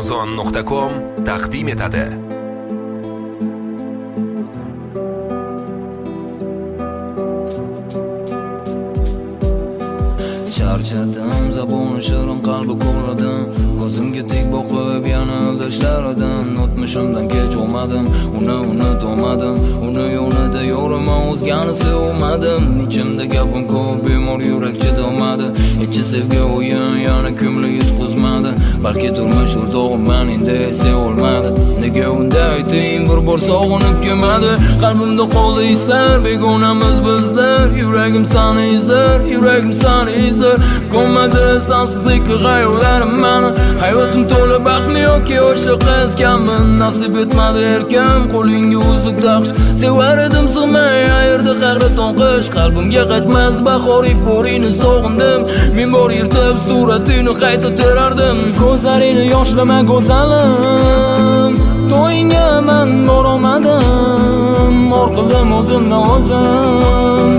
Amazon.com taqdim etadi. Charchadim, zaboni shirin qalbi ko'rladim. Ko'zimga tik boqib yana aldashlaridan o'tmishimdan kech olmadim, uni unutolmadim. Uni yo'lida yo'raman, o'zgani sevmadim. Ichimda gapim ko'p, bemor yurak chidolmadi. Ichi sevgi o'yin yana ko'ngli yutqizmadi. Balki turmush o'rtog'im men endi sevolmadi. Nega unday ayting, bir bor sog'inib kelmadi. Qalbimda qoldi islar, begonamiz bizlar. Yuragim seni izlar, yuragim seni izlar. Ko'madi sensizlik g'ayolarim meni. Hayotim to'la baxtli yoki o'sha qiz kabi. Nasib etmadi erkam, qo'lingga uzuk taqsh. Sevar edim sig'may, ayirdi qahri to'nqish. Qalbimga qaytmas bahor iforini sog'indim. Men bor yirtib suratini qayta terardim. Ko'zlarini yoshlama go'zalim, to'yingga men borolmadim. Orqildim o'zimni o'zim,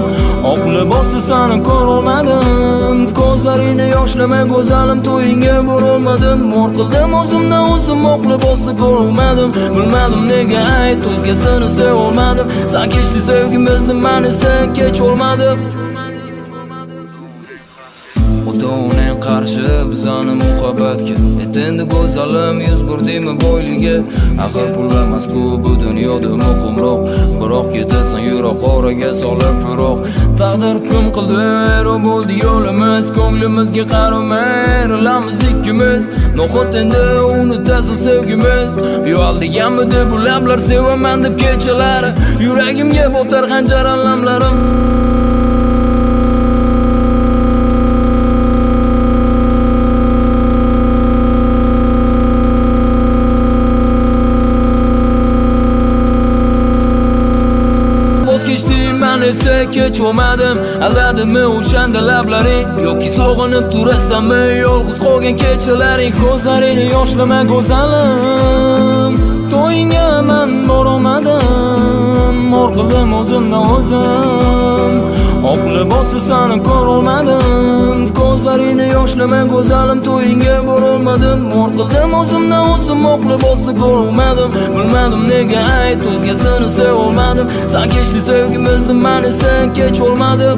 oq libosda seni ko'rolmadim. Ko'zlarini yoshlama go'zalim, to'yingga borolmadim. Orqildim o'zimni o'zim, oq libosda ko'rolmadim. Bilmadim nega ayt, o'zgasini sevolmadim. Sen kechdi sevgimizni, men esa kech olmadim. Xudoning qarshi bizani muhabbatga, endi go'zalim yuz burdimi bo'yliga. Axir pul emas-ku bu dunyoda muhimroq, biroq ketasan yuroq oraga solib firoq. Taqdir hukm qildi, ero bo'ldi yo'limiz, ko'nglimizga qaramay ayrılamiz ikkimiz. No'xat endi unutasan sevgimiz. Yo'l deganmidi bu lablar, sevaman deb kechalari. Yuragimga botar xanjar alamlarim. Men esa kech olmadim. Aldadimi o'shanda lablaring, yoki sog'inib turasanmi yolg'iz qolgan kechalaring. Ko'zlarini yoshlama go'zalim, to'yingga men borolmadim. Orqildim o'zimni o'zim, oq libosda seni ko'rolmadim. Ko'zlarini yoshlama go'zalim, to'yingga borolmadim. Orqildim o'zimni o'zim, oq libosda ko'rolmadim. Bilmadim nega ayt, o'zgasini sevolmadim. Sen kechdi sevgimizni, men esa kech olmadim.